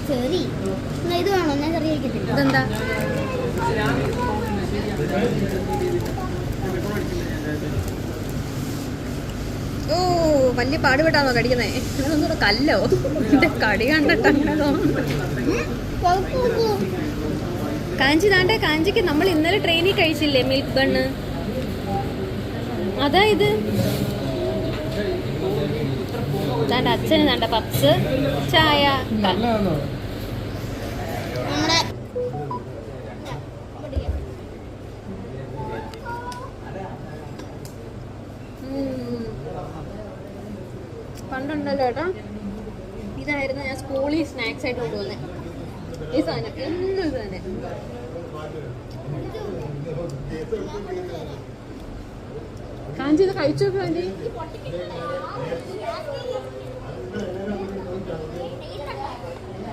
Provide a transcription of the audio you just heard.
Cherry ഇത് വേണോ? ഞാൻ ചെറിയ ഇതെന്താ? ഓ വലിയ പാടുപെട്ടാണോ കടിക്കുന്നേ? ഇതൊന്നുകൂടെ കല്ലോ എന്റെ കടി കണ്ടിട്ട് അങ്ങനെ തോന്നുന്നു. കാഞ്ചി താണ്ടെ, കാഞ്ചിക്ക് നമ്മൾ ഇന്നലെ ട്രെയിനിൽ കഴിച്ചില്ലേ മിൽക്ക് ബണ്ണ്, അതാ ഇത്. താണ്ട അച്ഛന് താണ്ട പപ്സ്, ചായ. പണ്ടുണ്ടല്ലോ ഏട്ടാ, ഇതായിരുന്നു ഞാൻ സ്കൂളിൽ സ്നാക്സ് ആയിട്ട് കൊണ്ടുവന്നേ. ഈ സാധനം എന്നും ഇത് തന്നെ. കാഞ്ചി ഇത് കഴിച്ചു നോക്ക്. കാഞ്ചി